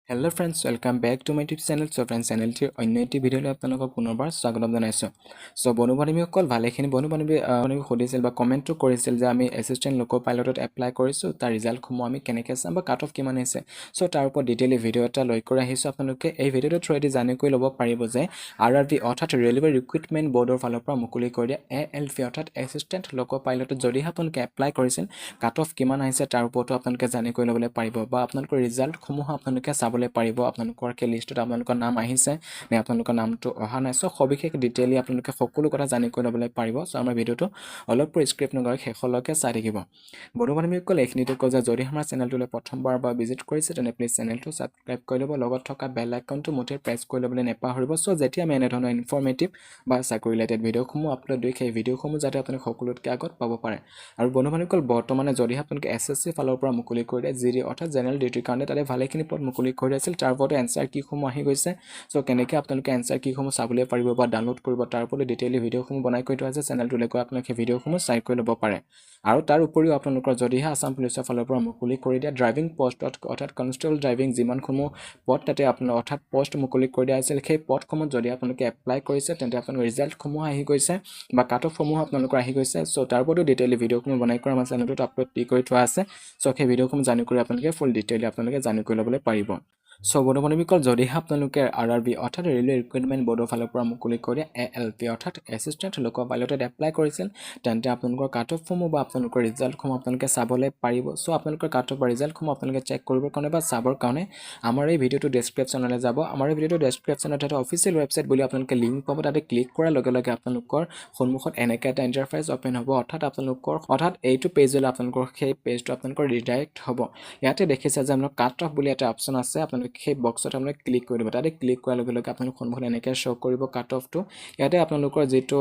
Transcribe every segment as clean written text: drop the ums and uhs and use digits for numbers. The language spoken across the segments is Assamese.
Hello friends, welcome back to my YouTube channel. So friends, channel টিৰ অন্য এটি ভিডিঅ'লৈ আপোনালোকক পুনৰবাৰ স্বাগতম জনাইছো। So বন্ধু-বান্ধৱীসকল ভালেখিনি বন্ধু-বান্ধৱী সুধিছিল বা কমেন্টটো কৰিছিল যে আমি এসিস্ট্যান্ট লোকো পাইলটত এপ্লাই কৰিছো, তাৰ ৰিজাল্টসমূহ আমি কেনেকৈ চাম বা কাট অফ কিমান হৈছে। So তাৰ ওপৰত ডিটেইলি ভিডিঅ' এটা লৈ কৰি আহিছো। আপোনালোকে এই ভিডিঅ'টো থ্ৰুদি জানি কৰি ল'ব পাৰিব যে RRB অৰ্থাৎ ৰেলৱে ৰিক্ৰুটমেণ্ট বৰ্ডৰ ফালৰ পৰা মুকলি কৰি দিয়া ALP অৰ্থাৎ এসিস্ট্যান্ট লোকো পাইলটত যদি আপোনালোকে এপ্লাই কৰিছিল কাট অফ কিমান আহিছে তাৰ ওপৰতো আপোনালোকে জানি কৰি ল'বলৈ পাৰিব বা আপোনালোকৰ ৰিজাল্টসমূহ আপোনালোকে চাবলৈ পাৰিব। আপোনালোকৰ কি লিষ্টত আপোনালোকৰ নাম আহিছে নে আপোনালোকৰ নামটো অহা নাই। সো সবিশেষ ডিটেইলি আপোনালোকে সকলো কথা জানি কৰি ল'বলৈ পাৰিব। সো আমাৰ ভিডিঅ'টো অলপ স্ক্ৰিপ্ট নকৰি শেষলৈকে চাই থাকিব। বন্ধু-বান্ধৱীসকল এইখিনিতে কওঁ যে যদি আমাৰ চেনেলটোলৈ প্ৰথমবাৰ বা ভিজিট কৰিছে তেনে প্লিজ চেনেলটো ছাবস্ক্ৰাইব কৰি ল'ব, লগত থকা বেল আইকনটো মুঠেই প্ৰেছ কৰি ল'বলৈ নেপাহৰিব। সো যেতিয়া আমি এনেধৰণৰ ইনফৰ্মেটিভ বা চাকৰি ৰিলেটেড ভিডিঅ'সমূহ আপলোড দিওঁ সেই ভিডিঅ'সমূহ যাতে আপুনি সকলোতকৈ আগত পাব পাৰে। আৰু বন্ধু-বান্ধৱীসকল বৰ্তমানে যদি আপোনালোকে SSC ফালৰ পৰা মুকলি কৰি দিয়ে জিডি অৰ্থাৎ জেনেৰেল ডিউটিৰ কাৰণে তাতে ভালেখিনি পদ মুকলি কৰি দিছিল, তাৰ ওপৰতে এনসাৰ কিসমূহ আহি গৈছে। সো কেনেকৈ আপোনালোকে এনসাৰ কিসমূহ চাবলৈ পাৰিব বা ডাউনলোড কৰিব তাৰ ওপৰত ডিটেইলি ভিডিঅ'সমূহ বনাই কৰি থোৱা আছে। চেনেলটোলৈ গৈ আপোনালোকে ভিডিঅ'সমূহ চাই কৰি ল'ব পাৰে। আৰু তাৰ উপৰিও আপোনালোকৰ যদিহে আসাম পুলিচৰ ফালৰ পৰা মুকলি কৰি দিয়া ড্ৰাইভিং পষ্টত অৰ্থাৎ কনষ্টেবল ড্ৰাইভিং যিমানসমূহ পদ তাতে আপোনাৰ অৰ্থাৎ পষ্ট মুকলি কৰি দিয়া হৈছিল সেই পদসমূহ যদি আপোনালোকে এপ্লাই কৰিছে তেন্তে আপোনালোকৰ ৰিজাল্টসমূহ আহি গৈছে বা কাট অফসমূহ আপোনালোকৰ আহি গৈছে। সো তাৰ ওপৰতো ডিটেইলি ভিডিঅ'সমূহ বনাই কৰি আমাৰ চেনেলটোত আপলোড দি কৰি থোৱা আছে। সো সেই ভিডিঅ'সমূহ জানি কৰি আপোনালোকে ফুল ডিটেইলি আপোনালোকে জানি কৰি ল'বলৈ পাৰিব। সো বন্ধু-বান্ধৱীসকল যদিহে আপোনালোকে RRB অৰ্থাৎ ৰেলৱে ৰিক্ৰুটমেণ্ট বৰ্ডৰ ফালৰ পৰা মুকলি কৰি ALP অৰ্থাৎ এছিষ্টেণ্ট লোকো পাইলটত এপ্লাই কৰিছিল তেন্তে আপোনালোকৰ কাট অফসমূহ বা আপোনালোকৰ ৰিজাল্টসমূহ আপোনালোকে চাবলৈ পাৰিব। সো আপোনালোকৰ কাট অফ বা ৰিজাল্টসমূহ আপোনালোকে চেক কৰিবৰ কাৰণে বা চাবৰ কাৰণে আমাৰ এই ভিডিঅ'টো ডেছক্ৰিপশ্যনলৈ যাব। আমাৰ এই ভিডিঅ'টো ডেছক্ৰিপশ্যনত এটা অফিচিয়েল ৱেবছাইট বুলি আপোনালোকে লিংক পাব, তাতে ক্লিক কৰাৰ লগে লগে আপোনালোকৰ সন্মুখত এনেকৈ এটা ইণ্টাৰফেচ অপেন হ'ব। অৰ্থাৎ এইটো পেজলৈ আপোনালোকৰ সেই পেজটো আপোনালোকৰ ৰিডাইৰেক্ট হ'ব। ইয়াতে দেখিছে যে আপোনালোকৰ কাট অফ বুলি এটা অপশ্যন আছে, আপোনালোকে সেই বক্সত আপোনালোকে ক্লিক কৰি দিব। তাতে ক্লিক কৰাৰ লগে লগে আপোনালোকৰ সন্মুখত এনেকৈ শ্ব' কৰিব কাট অফটো। ইয়াতে আপোনালোকৰ যিটো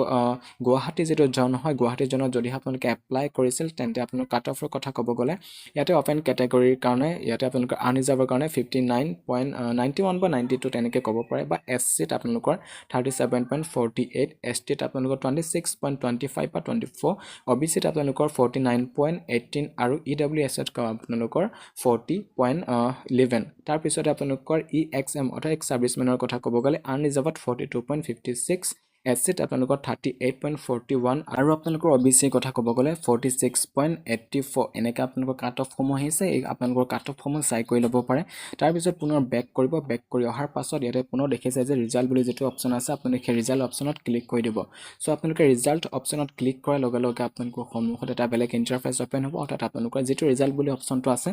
গুৱাহাটী যিটো জন হয় গুৱাহাটী জনত যদি আপোনালোকে এপ্লাই কৰিছিল তেন্তে আপোনালোকৰ কাট অফৰ কথা ক'ব গ'লে ইয়াতে অপেন কেটেগৰীৰ কাৰণে ইয়াতে আপোনালোকৰ আনৰিজাৰ্ভৰ কাৰণে 59.91 বা 92 তেনেকৈ ক'ব পাৰে, বা SCত আপোনালোকৰ 37.48, STত আপোনালোকৰ 26.25 বা 24, OBCত আপোনালোকৰ 49.18 আৰু EWSত আপোনালোকৰ 40.11। তাৰপিছতে আপোনালোকৰ EXM অৰ্থাৎ এক্স ছাৰ্ভিচমেনৰ কথা ক'ব গ'লে আনৰিজাৰ্ভত 42.56, SCত আপোনালোকৰ 38.41 আৰু আপোনালোকৰ OBCৰ কথা ক'ব গ'লে 46.84। এনেকৈ আপোনালোকৰ কাট অফসমূহ আহিছে। এই আপোনালোকৰ কাট অফসমূহ চাই কৰি ল'ব পাৰে। তাৰপিছত পুনৰ বেক কৰিব, বেক কৰি অহাৰ পাছত ইয়াতে পুনৰ দেখিছে যে ৰিজাল্ট বুলি যিটো অপশ্যন আছে আপোনালোকে সেই ৰিজাল্ট অপশ্যনত ক্লিক কৰি দিব। সো আপোনালোকে ৰিজাল্ট অপশ্যনত ক্লিক কৰাৰ লগে লগে আপোনালোকৰ সন্মুখত এটা বেলেগ ইণ্টাৰফেচ অপেন হ'ব। অৰ্থাৎ আপোনালোকৰ যিটো ৰিজাল্ট বুলি অপশ্যনটো আছে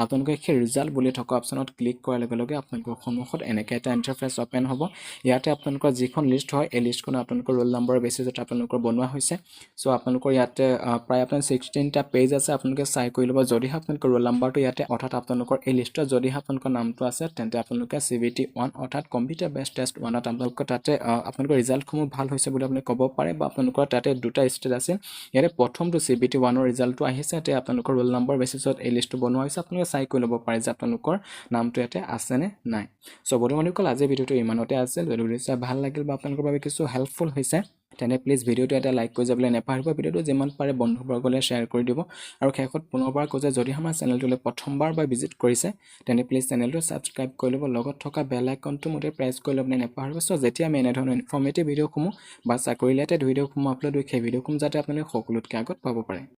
আপোনালোকে সেই ৰিজাল্ট বুলি থকা অপশ্যনত ক্লিক কৰাৰ লগে লগে আপোনালোকৰ সন্মুখত এনেকৈ এটা ইণ্টাৰফেচ অপেন হ'ব। ইয়াতে আপোনালোকৰ যিখন লিষ্ট হয় এই লিষ্টখন আপোনালোকৰ ৰোল নম্বৰৰ বেচিছত আপোনালোকৰ বনোৱা হৈছে। সো আপোনালোকৰ ইয়াতে প্ৰায় আপোনাৰ 16টা পেজ আছে, আপোনালোকে চাই কৰি ল'ব। যদিহে আপোনালোকৰ ৰোল নম্বৰটো ইয়াতে অৰ্থাৎ আপোনালোকৰ এই লিষ্টত যদিহে আপোনালোকৰ নামটো আছে তেন্তে আপোনালোকে CBT 1 অৰ্থাৎ কম্পিউটাৰ বেছড টেষ্ট 1ত আপোনালোকৰ তাতে আপোনালোকৰ ৰিজাল্টসমূহ ভাল হৈছে বুলি আপুনি ক'ব পাৰে, বা আপোনালোকৰ তাতে দুটা ষ্টেজ আছে। ইয়াতে প্ৰথমটো CBT 1ৰ ৰিজাল্টটো আহিছে, ইয়াতে আপোনালোকৰ ৰোল নম্বৰ বেচিছত এই লিষ্টটো বনোৱা হৈছে। আপোনালোকে চাই কৰি ল'ব পাৰে যে আপোনালোকৰ নামটো ইয়াতে আছেনে নাই। সো বন্ধু-বান্ধৱীসকল আজিৰ ভিডিঅ'টো ইমানতে আছিল। যদি ভিডিঅ' চাই ভাল লাগিল বা আপোনালোকৰ বাবে কিছু হেল্পফুল হৈছে তেনে প্লিজ ভিডিঅ'টো এটা লাইক কৰি যাবলৈ নেপাহৰিব। ভিডিঅ'টো যিমান পাৰে বন্ধুবৰ্গলৈ শ্বেয়াৰ কৰি দিব। আৰু শেষত পুনৰবাৰ কৈছে যদি আমাৰ চেনেলটোলৈ প্ৰথমবাৰ বা ভিজিট কৰিছে তেনে প্লিজ চেনেলটো ছাবস্ক্ৰাইব কৰি ল'ব, লগত থকা বেল আইকনটো মুঠেই প্ৰেছ কৰি ল'বলৈ নেপাহৰিব। সো যেতিয়া আমি এনেধৰণৰ ইনফৰ্মেটিভ ভিডিঅ'সমূহ বা চাকৰি ৰিলেটেড ভিডিঅ'সমূহ আপলোড দিওঁ সেই ভিডিঅ'সমূহ যাতে আপোনালোকে সকলোতকৈ আগত পাব পাৰে।